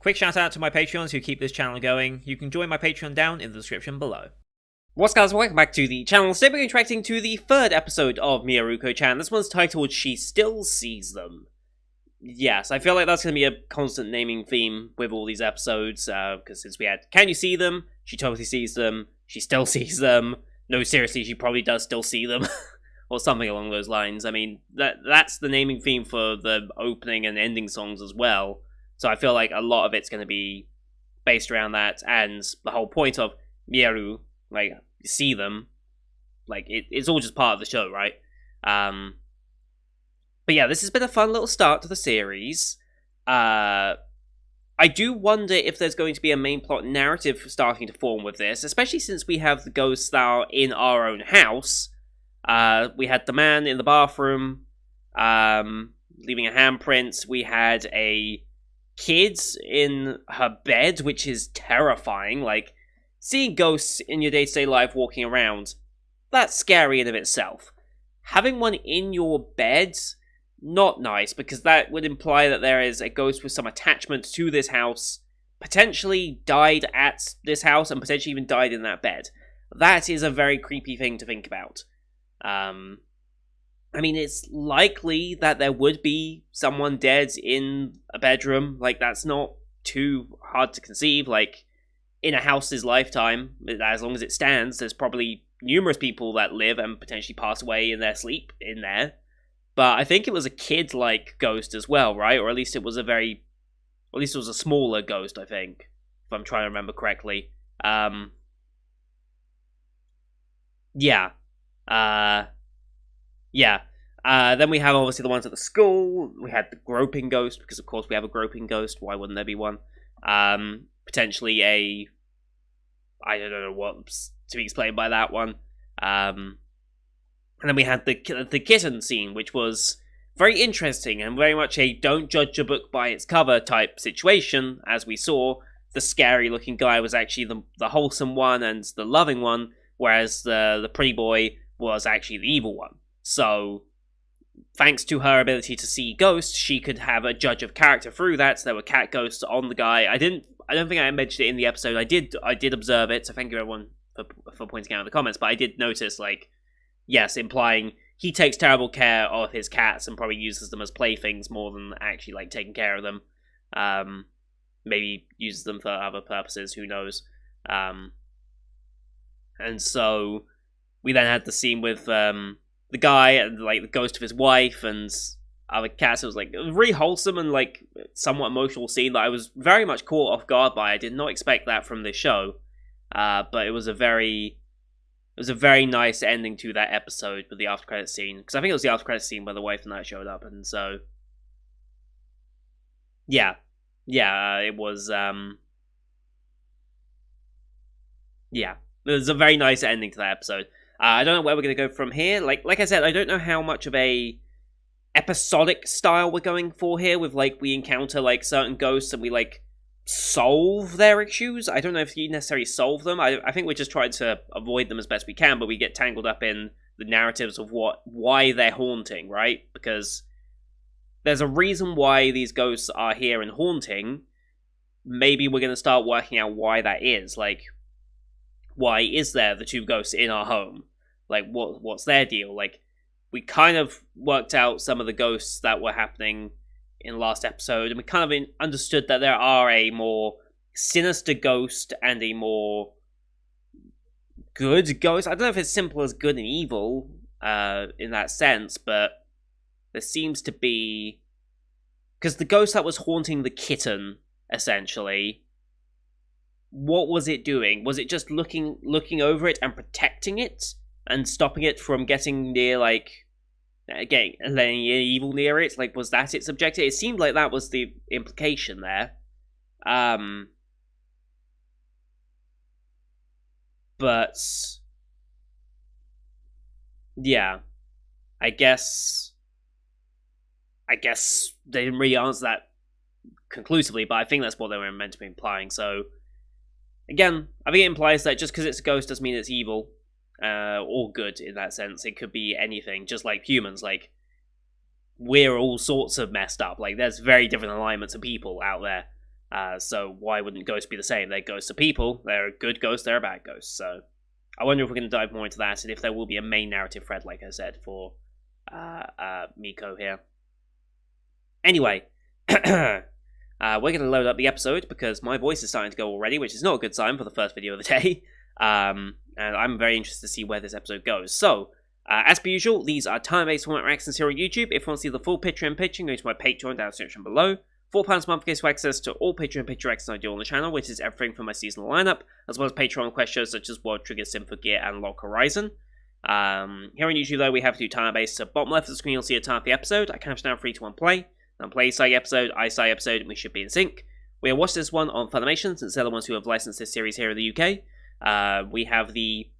Quick shout out to my Patreons who keep this channel going. You can join my Patreon down in the description below. What's guys, welcome back to the channel. Today we're interacting to the third episode of Mieruko-chan. This one's titled She Still Sees Them. Yes, I feel like that's going to be a constant naming theme with all these episodes, because since we had Can You See Them? She totally sees them. She still sees them. No, seriously, she probably does still see them. Or something along those lines. I mean, that's the naming theme for the opening and ending songs as well. So I feel like a lot of it's going to be based around that, and the whole point of Mieru, like, see them, like, it's all just part of the show, right? But yeah, this has been a fun little start to the series. I do wonder if there's going to be a main plot narrative starting to form with this, especially since we have the ghosts that are in our own house. We had the man in the bathroom, leaving a handprint. We had a kid in her bed, which is terrifying. Like, seeing ghosts in your day-to-day life walking around, that's scary in of itself. Having one in your bed, not nice, because that would imply that there is a ghost with some attachment to this house, potentially died at this house, and potentially even died in that bed. That is a very creepy thing to think about. I mean, it's likely that there would be someone dead in a bedroom. Like, that's not too hard to conceive. Like, in a house's lifetime, as long as it stands, there's probably numerous people that live and potentially pass away in their sleep in there. But I think it was a kid-like ghost as well, right? Or at least it was a smaller ghost, I think, if I'm trying to remember correctly. Yeah. Then we have obviously the ones at the school. We had the groping ghost, because of course we have a groping ghost. Why wouldn't there be one? Potentially I don't know what's to be explained by that one. And then we had the kitten scene, which was very interesting and very much a don't judge a book by its cover type situation. As we saw, the scary looking guy was actually the wholesome one and the loving one, whereas the pretty boy was actually the evil one. So, thanks to her ability to see ghosts, she could have a judge of character through that. So there were cat ghosts on the guy. I don't think I mentioned it in the episode. I did observe it, so thank you everyone for pointing out in the comments, but I did notice, like, yes, implying he takes terrible care of his cats and probably uses them as playthings more than actually, like, taking care of them. Maybe uses them for other purposes, who knows. And so we then had the scene with the guy and, like, the ghost of his wife and other cats. It was really wholesome and, like, somewhat emotional scene that I was very much caught off guard by. I did not expect that from this show, but it was a very nice ending to that episode with the after credits scene, because I think it was the after credits scene where the wife and I showed up, and so it was it was a very nice ending to that episode. I don't know where we're going to go from here. Like I said, I don't know how much of a episodic style we're going for here, with, like, we encounter, like, certain ghosts and we, like, solve their issues. I don't know if you necessarily solve them. I think we're just trying to avoid them as best we can, but we get tangled up in the narratives of why they're haunting, right? Because there's a reason why these ghosts are here and haunting. Maybe we're going to start working out why that is. Like, why is there the two ghosts in our home? Like, what's their deal? Like, we kind of worked out some of the ghosts that were happening in the last episode, and we kind of understood that there are a more sinister ghost and a more good ghost. I don't know if it's simple as good and evil in that sense, but there seems to be, because the ghost that was haunting the kitten, essentially, what was it doing? Was it just looking over it and protecting it and stopping it from getting near, like, letting evil near it? Like, was that its objective? It seemed like that was the implication there. But yeah, I guess they didn't really answer that conclusively, but I think that's what they were meant to be implying. So again, I think it implies that just because it's a ghost doesn't mean it's evil. Or good in that sense. It could be anything, just like humans. Like, we're all sorts of messed up. Like, there's very different alignments of people out there. So why wouldn't ghosts be the same? They're ghosts of people. They're a good ghost. They're a bad ghost. So I wonder if we're going to dive more into that, and if there will be a main narrative thread, like I said, for Miko here. Anyway, we're going to load up the episode because my voice is starting to go already, which is not a good sign for the first video of the day. And I'm very interested to see where this episode goes. So, as per usual, these are time-based format reactions here on YouTube. If you want to see the full picture-in-picture, go to my Patreon down in the description below. £4 a month gives you access to all picture-in-picture reactions I do on the channel, which is everything from my seasonal lineup, as well as Patreon quest shows such as World Trigger, Sim for Gear, and Lock Horizon. Here on YouTube, though, we have to do time-based, so bottom left of the screen you'll see a time for the episode. I count down 3, 2, 1, play. Then play side episode, I side episode, and we should be in sync. We have watched this one on Funimation, since they're the ones who have licensed this series here in the UK. We have the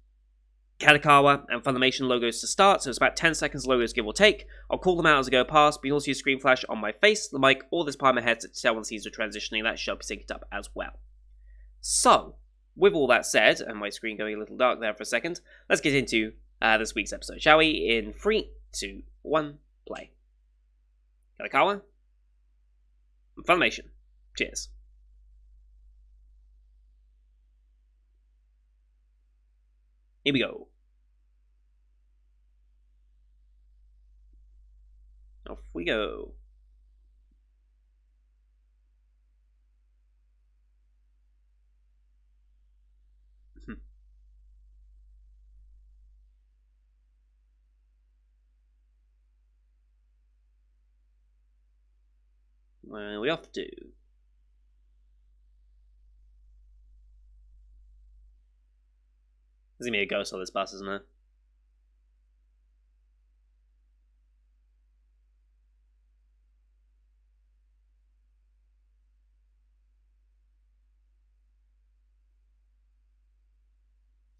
Kadokawa and Funimation logos to start, so it's about 10 seconds logos give or take. I'll call them out as I go past, but you'll see a screen flash on my face, the mic, or this part of my headset to tell when scenes are transitioning. That should be synced up as well. So, with all that said, and my screen going a little dark there for a second, let's get into this week's episode, shall we? In 3, 2, 1, play. Kadokawa and Funimation. Cheers. Here we go. Off we go. Where are we off to? There's gonna be a ghost on this bus, isn't there?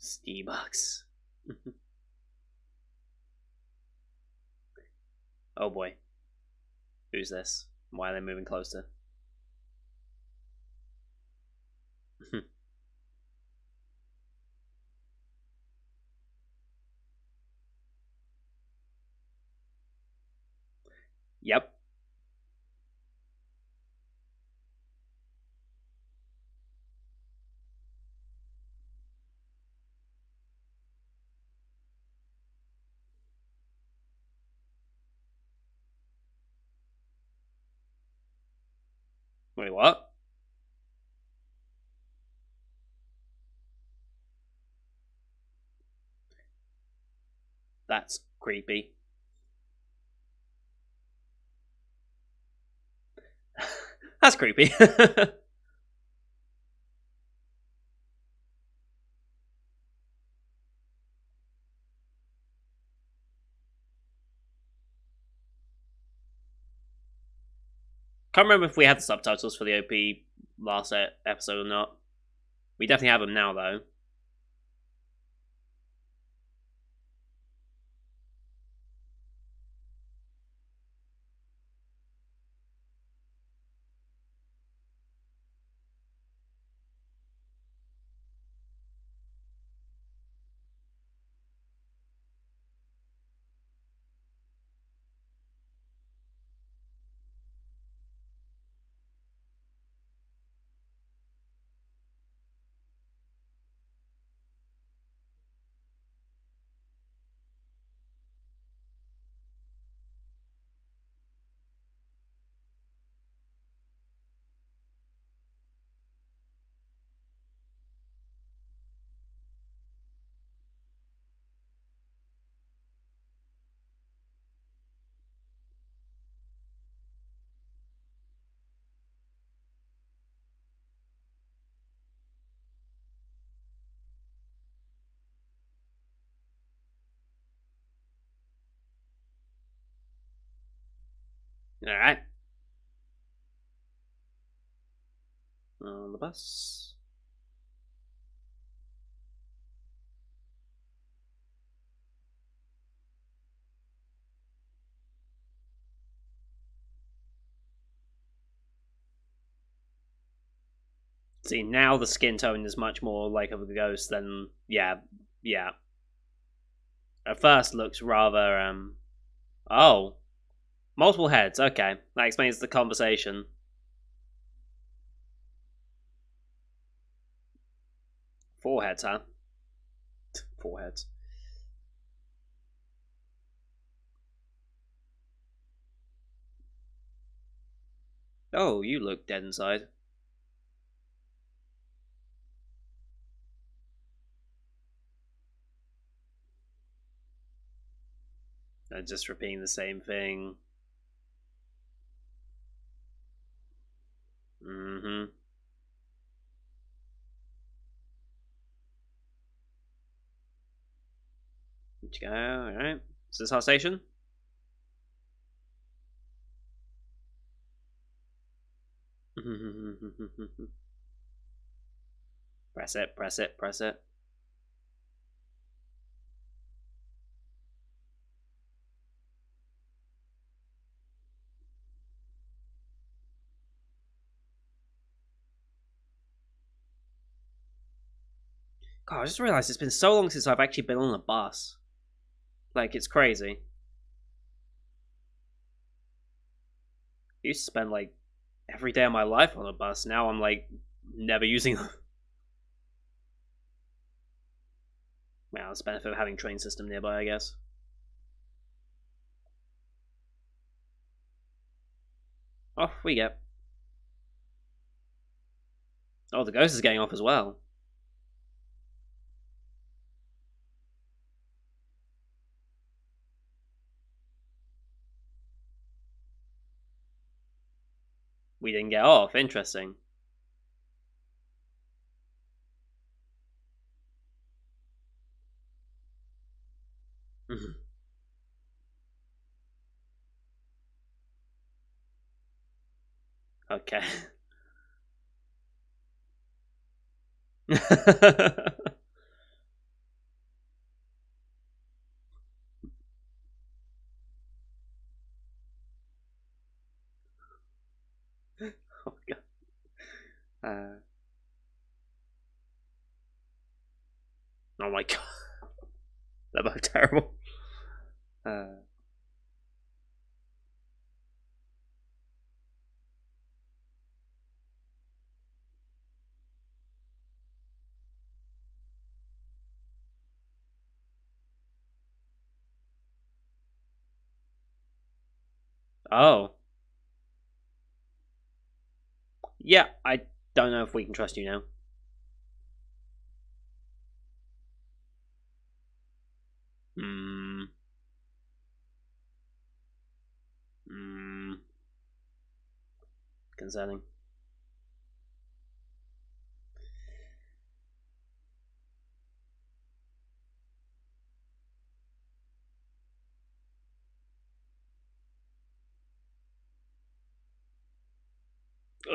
Steelbox. Oh boy. Who's this? Why are they moving closer? Yep. Wait, what? That's creepy. That's creepy. Can't remember if we had the subtitles for the OP last episode or not. We definitely have them now, though. Alright. On the bus. See, now the skin tone is much more like of a ghost than... Yeah. At first looks rather, Oh. Multiple heads, okay. That explains the conversation. Foreheads, huh? Foreheads. Oh, you look dead inside. I'm just repeating the same thing. Mm-hmm. Alright. Is this our station? Press it, press it, press it. God, I just realized it's been so long since I've actually been on a bus. Like, it's crazy. I used to spend, like, every day of my life on a bus. Now I'm, like, never using them. Well, it's the benefit of having a train system nearby, I guess. Off we get. Oh, the ghost is getting off as well. We didn't get off. Interesting. Okay. Oh, God. Oh my god. They're both terrible. Uh, oh. Yeah, I don't know if we can trust you now. Hmm. Hmm. Concerning.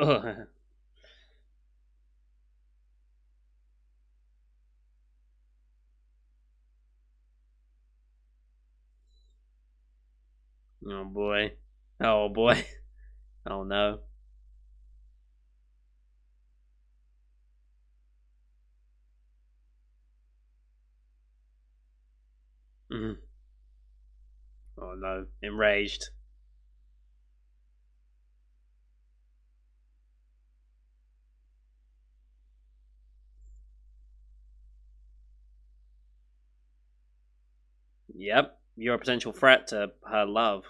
Ugh. Oh boy. Oh boy. Oh no. Mhm. Oh no. Enraged. Yep. You're a potential threat to her love.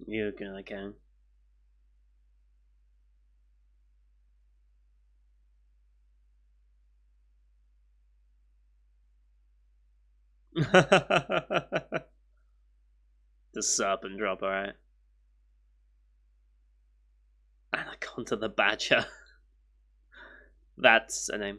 You can. The serpent drop, alright. Anaconda the Badger. That's a name.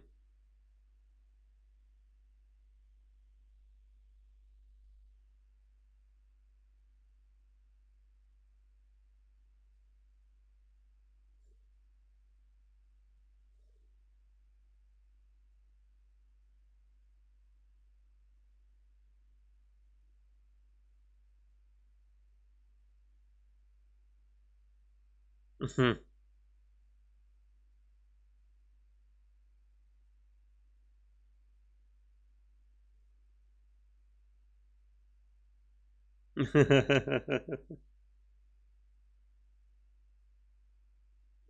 Mhm.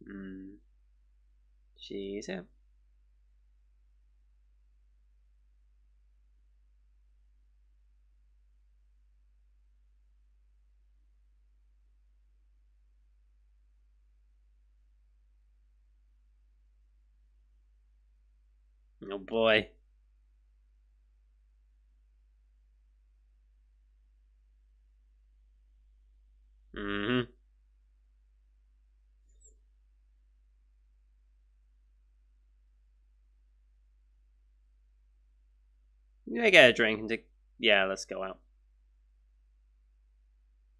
mm. Jeez, yeah. Oh boy. hmm Yeah, get a drink and yeah, let's go out.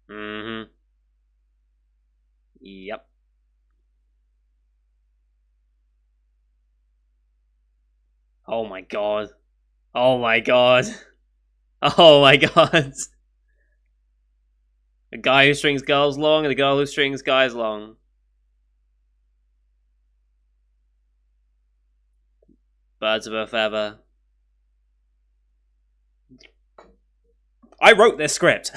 hmm Yep. Oh my god. Oh my god. Oh my god. A guy who strings girls long and a girl who strings guys long. Birds of a feather. I wrote this script.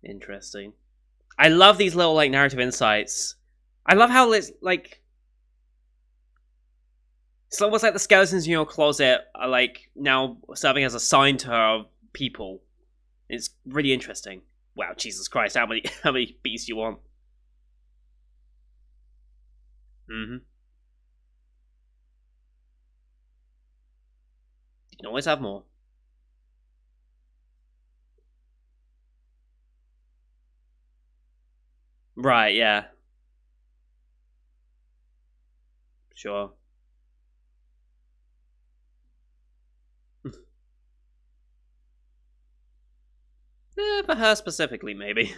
Interesting. I love these little like narrative insights. I love how it's like it's almost like the skeletons in your closet are like now serving as a sign to her of people. It's really interesting. Wow, Jesus Christ, how many how many beats do you want? Mm-hmm. You can always have more. Right, yeah. Sure. For her specifically, maybe.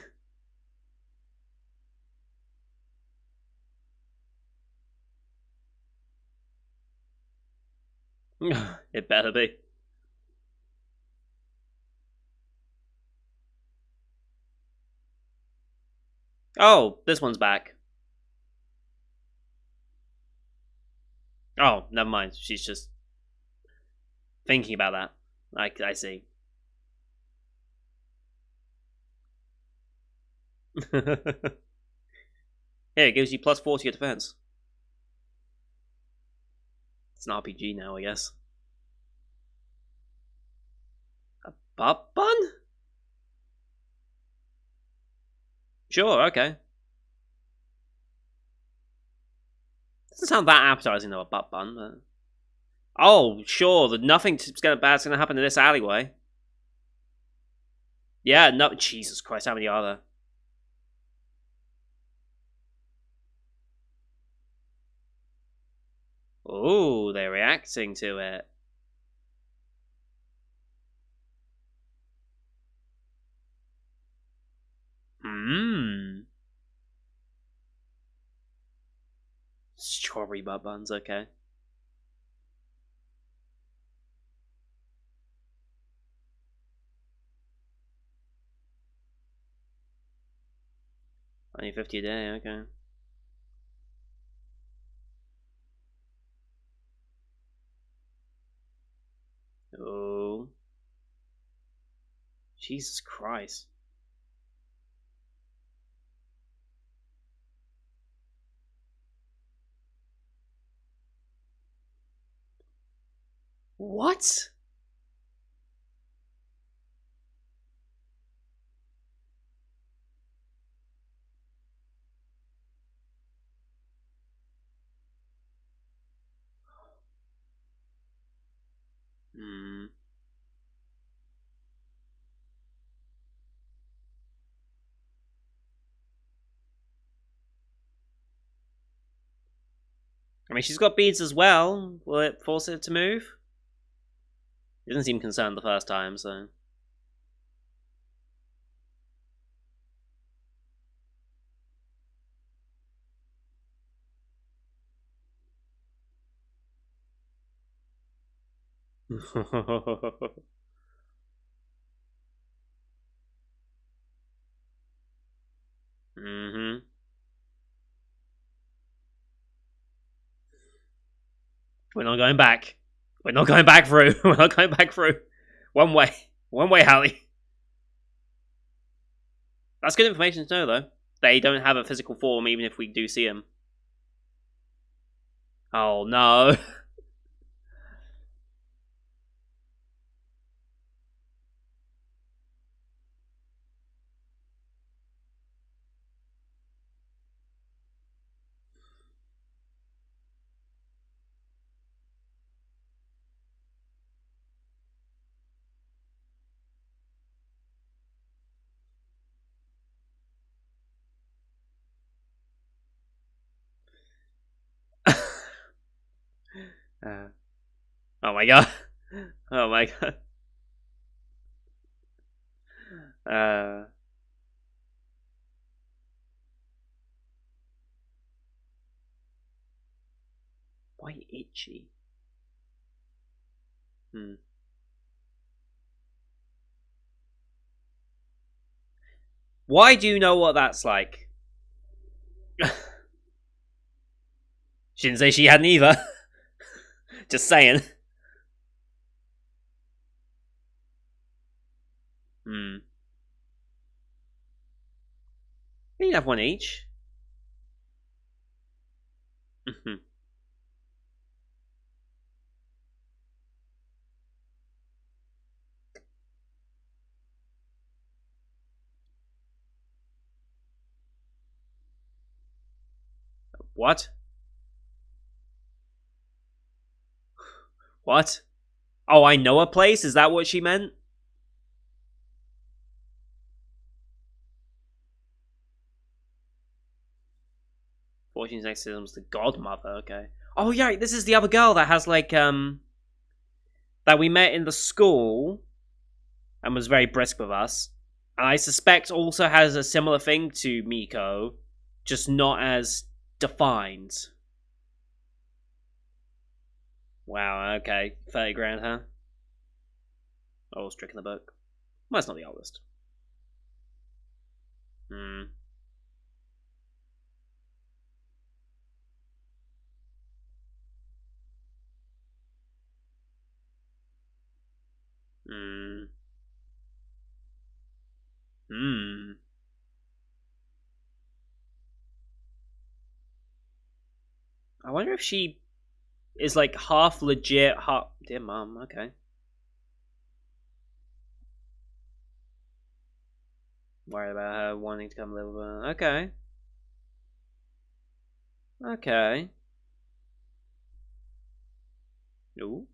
It better be. Oh, this one's back. Oh, never mind. She's just thinking about that. I see. Here, it gives you plus 40 at defense. It's an RPG now, I guess. A butt bun? Sure, okay. Doesn't sound that appetizing though, a butt bun. But... Oh, sure. Nothing bad's gonna happen in this alleyway. Yeah, no. Jesus Christ, how many are there? Oh, they're reacting to it. Mmm. Strawberry butt buns, okay. Only 50 a day, okay. Oh. Jesus Christ. What? Hmm. I mean, she's got beads as well. Will it force it to move? It didn't seem concerned the first time, so. Mm-hmm. We're not going back. We're not going back through. We're not going back through. One way. One way, Hallie. That's good information to know, though. They don't have a physical form, even if we do see them. Oh no. uh, oh my god. Oh my god. Uh, why itchy? Hmm. Why do you know what that's like? She didn't say she hadn't either. Just saying. Hmm. You can have one each. Mhm. What? What? Oh, I know a place? Is that what she meant? Fortune's next was the godmother, okay. Oh yeah, this is the other girl that has like that we met in the school and was very brisk with us. And I suspect also has a similar thing to Miko, just not as defined. Wow, okay. 30 grand, huh? Oh, stricken the book. Well, that's not the oldest. Hmm. Hmm. Hmm. I wonder if she is like half legit, half. Dear mum, okay. Worried about her wanting to come live with her. Okay. Okay. Ooh.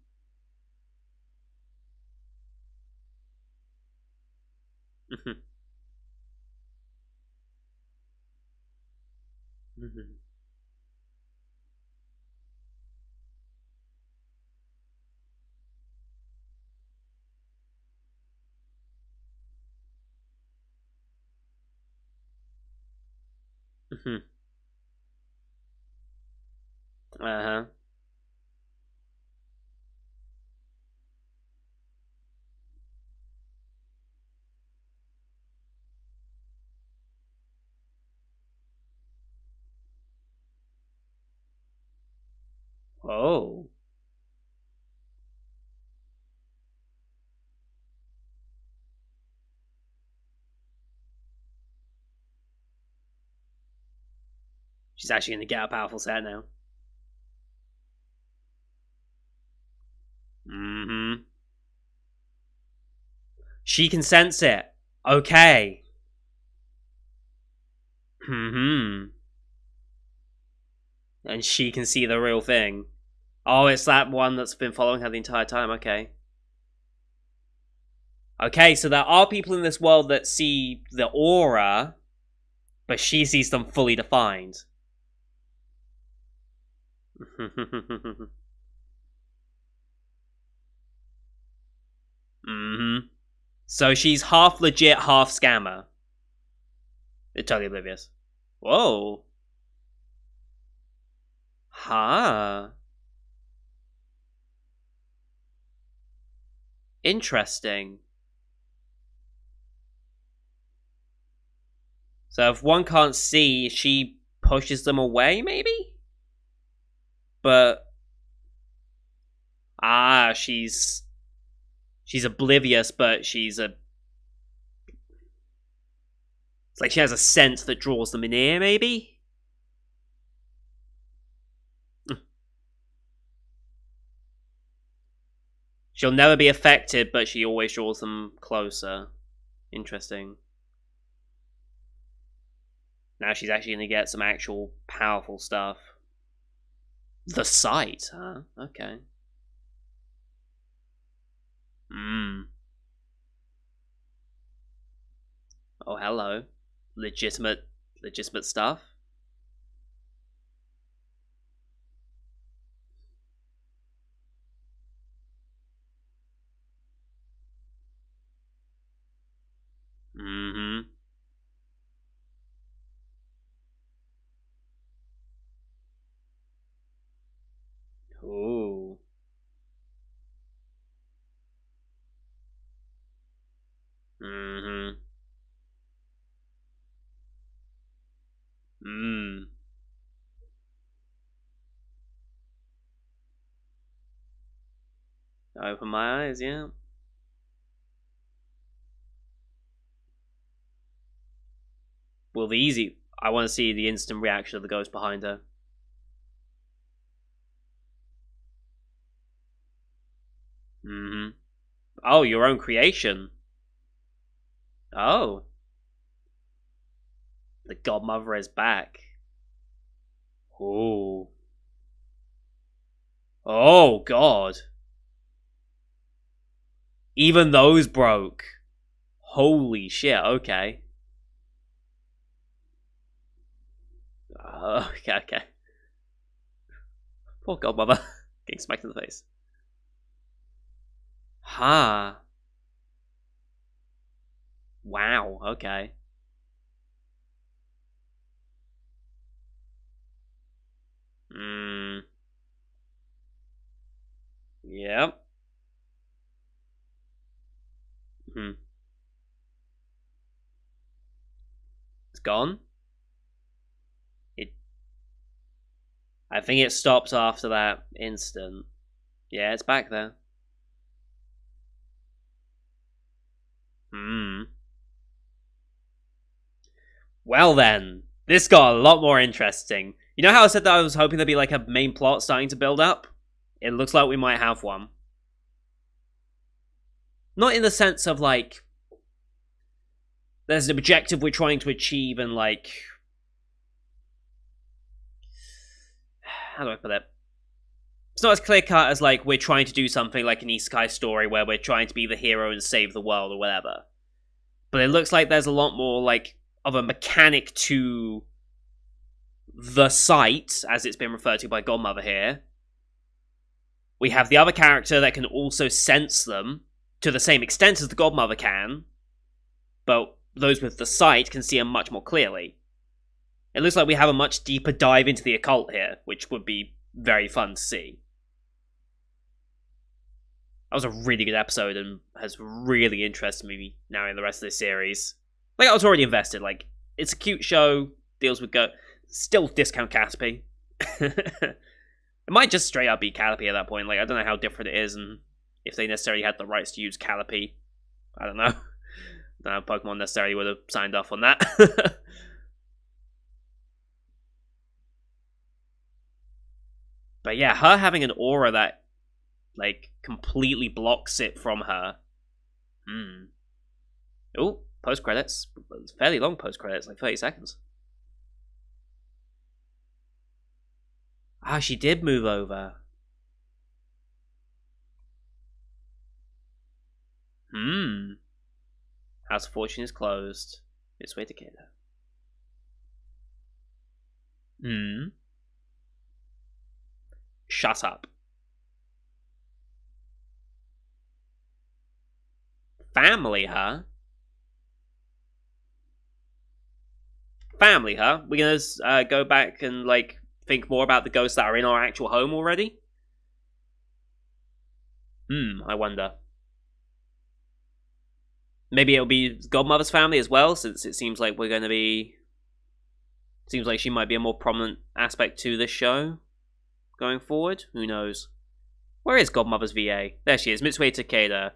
Uh-huh. Oh. She's actually gonna get a powerful set now. Mm-hmm. She can sense it. Okay. Mm-hmm. And she can see the real thing. Oh, it's that one that's been following her the entire time. Okay. Okay, so there are people in this world that see the aura, but she sees them fully defined. Mm-hmm. So she's half legit, half scammer. It's totally oblivious. Whoa. Huh. Interesting. So if one can't see, she pushes them away, maybe? But she's oblivious, but she's a it's like she has a sense that draws them in here, maybe? She'll never be affected, but she always draws them closer. Interesting. Now she's actually going to get some actual powerful stuff. The sight, huh? Okay. Oh, hello. Legitimate stuff. Mm-hmm. Ooh. Mm-hmm. Mm. Open my eyes, yeah. Well, the easy. I want to see the instant reaction of the ghost behind her. Mm-hmm. Oh, your own creation. Oh. The godmother is back. Oh. Oh, God. Even those broke. Holy shit, okay. Okay. Poor godmother. Getting smacked in the face. Huh. Wow, okay. Hmm. Yep. Hmm. It's gone. It. I think it stopped after that instant. Yeah, it's back there. Hmm. Well then, this got a lot more interesting. You know how I said that I was hoping there'd be like a main plot starting to build up? It looks like we might have one. Not in the sense of like there's an objective we're trying to achieve and like how do I put it? It's not as clear cut as like we're trying to do something like an isekai story where we're trying to be the hero and save the world or whatever. But it looks like there's a lot more like of a mechanic to the site, as it's been referred to by Godmother here. We have the other character that can also sense them to the same extent as the Godmother can, but those with the sight can see them much more clearly. It looks like we have a much deeper dive into the occult here, which would be very fun to see. That was a really good episode and has really interested me now in the rest of this series. Like, I was already invested. Like, it's a cute show, deals with still discount Caterpie. It might just straight up be Caterpie at that point. Like, I don't know how different it is and if they necessarily had the rights to use Caterpie. I don't know. No, Pokemon necessarily would have signed off on that. But yeah, her having an aura that like completely blocks it from her. Hmm. Oh, post credits. It's fairly long post credits, like 30 seconds. Ah, she did move over. Hmm. House of Fortune is closed. It's way to Canada. Hmm. Shut up. Family, huh? Family, huh? We're gonna go back and like think more about the ghosts that are in our actual home already. I wonder. Maybe it'll be Godmother's family as well, since it seems like we're going to be Seems like she might be a more prominent aspect to this show going forward. Who knows? Where is Godmother's VA? There she is, Mitsue Takeda.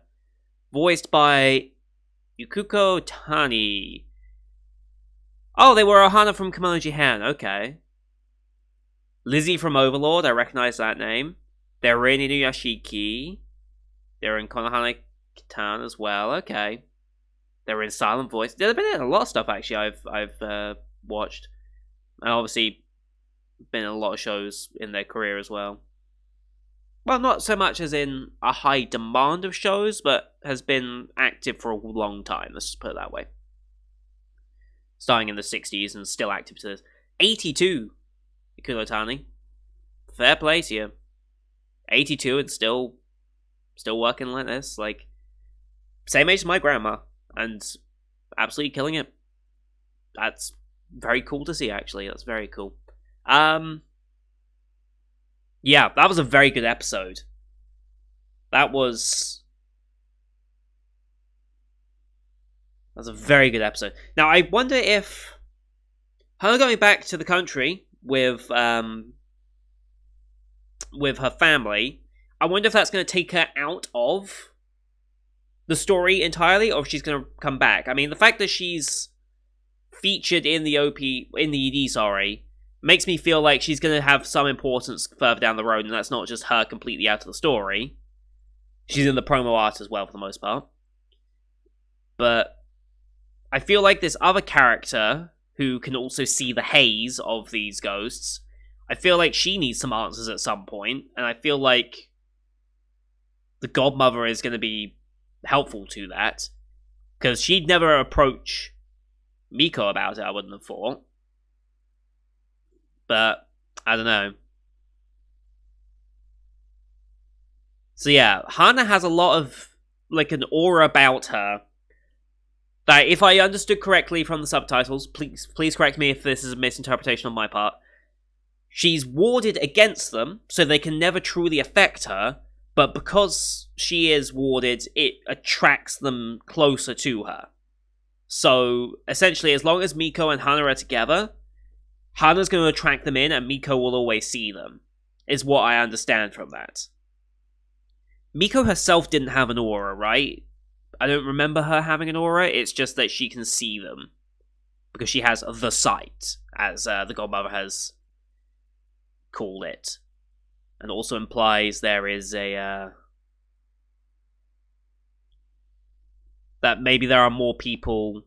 Voiced by Yukuko Tani. Oh, they were Ohana from Kemono Jihan. Okay. Lizzie from Overlord. I recognize that name. They're in Inuyashiki. They're in Konohana Kitan as well. Okay. They're in Silent Voice. They've been in a lot of stuff, actually, I've watched. And obviously, been in a lot of shows in their career as well. Well, not so much as in a high demand of shows, but has been active for a long time. Let's just put it that way. Starting in the 60s and still active to this. 82, Ikuno Tani. Fair play to you. 82 and still working like this. Like, same age as my grandma. And absolutely killing it. That's very cool to see, actually. That's very cool. Yeah, that was a very good episode. That was a very good episode. Now, I wonder if her going back to the country with her family, I wonder if that's going to take her out of the story entirely, or if she's going to come back. I mean, the fact that she's featured in the ED, makes me feel like she's going to have some importance further down the road, and that's not just her completely out of the story. She's in the promo art as well, for the most part. But I feel like this other character, who can also see the haze of these ghosts, I feel like she needs some answers at some point, and I feel like the Godmother is going to be helpful to that, because she'd never approach Miko about it, I wouldn't have thought. But, I don't know. So yeah, Hana has a lot of, like, an aura about her that, if I understood correctly from the subtitles, please correct me if this is a misinterpretation on my part, she's warded against them, so they can never truly affect her, but because she is warded, it attracts them closer to her. So, essentially, as long as Miko and Hana are together, Hana's going to attract them in, and Miko will always see them, is what I understand from that. Miko herself didn't have an aura, right? I don't remember her having an aura, it's just that she can see them. Because she has the sight, as the Godmother has called it. And also implies there is a... that maybe there are more people...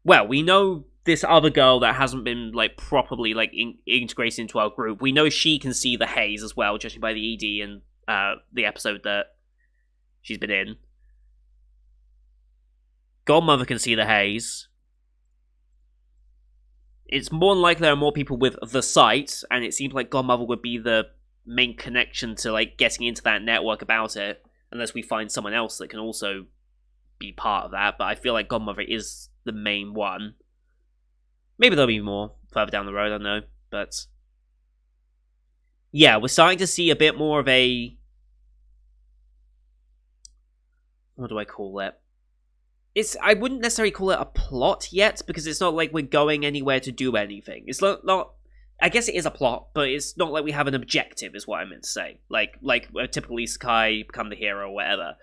Well, we know this other girl that hasn't been, like, properly, like, integrated into our group. We know she can see the haze as well, judging by the ED and the episode that she's been in. Godmother can see the haze. It's more than likely there are more people with the sight, and it seems like Godmother would be the main connection to, like, getting into that network about it, unless we find someone else that can also be part of that, but I feel like Godmother is the main one. Maybe there'll be more further down the road, I don't know, but... yeah, we're starting to see a bit more of a... what do I call it? I wouldn't necessarily call it a plot yet, because it's not like we're going anywhere to do anything. It's not I guess it is a plot, but it's not like we have an objective, is what I meant to say. Like a typical isekai, become the hero or whatever.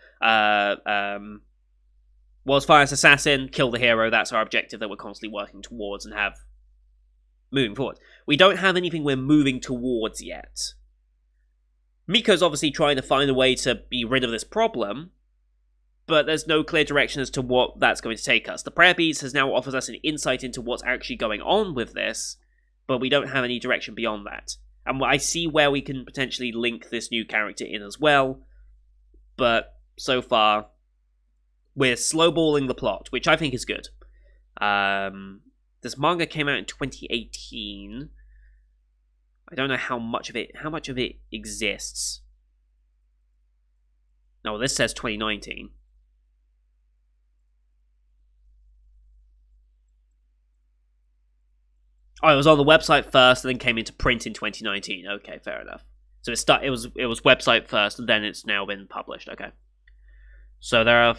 World's Finest Assassin, kill the hero, that's our objective that we're constantly working towards and have moving forward. We don't have anything we're moving towards yet. Miko's obviously trying to find a way to be rid of this problem, but there's no clear direction as to what that's going to take us. The Prayer Beads has now offered us an insight into what's actually going on with this, but we don't have any direction beyond that. And I see where we can potentially link this new character in as well, but so far, we're slowballing the plot, which I think is good. This manga came out in 2018. I don't know how much of it exists. No, this says 2019. Oh, it was on the website first, and then came into print in 2019. Okay, fair enough. So it was website first, and then it's now been published. Okay. So there are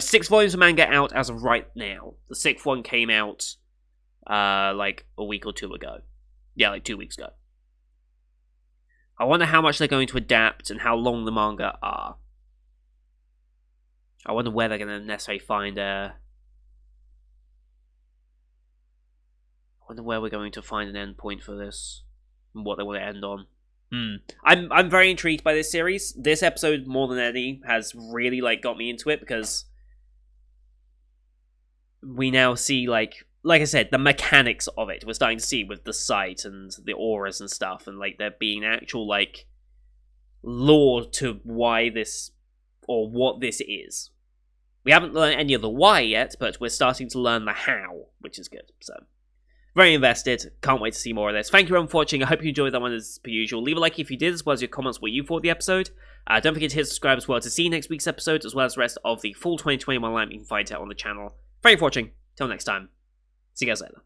6 volumes of manga out as of right now. The 6th one came out like a week or two ago. Yeah, like 2 weeks ago. I wonder how much they're going to adapt and how long the manga are. I wonder where they're going to necessarily find I wonder where we're going to find an end point for this and what they want to end on. I'm very intrigued by this series. This episode, more than any, has really like got me into it because we now see like I said, the mechanics of it. We're starting to see with the sight and the auras and stuff, and like there being actual like lore to why this or what this is. We haven't learned any of the why yet, but we're starting to learn the how, which is good. So, very invested. Can't wait to see more of this. Thank you everyone for watching. I hope you enjoyed that one as per usual. Leave a like if you did, as well as your comments what you thought of the episode. Don't forget to hit subscribe as well to see next week's episode, as well as the rest of the full 2021 lineup you can find out on the channel. Thank you for watching. Till next time. See you guys later.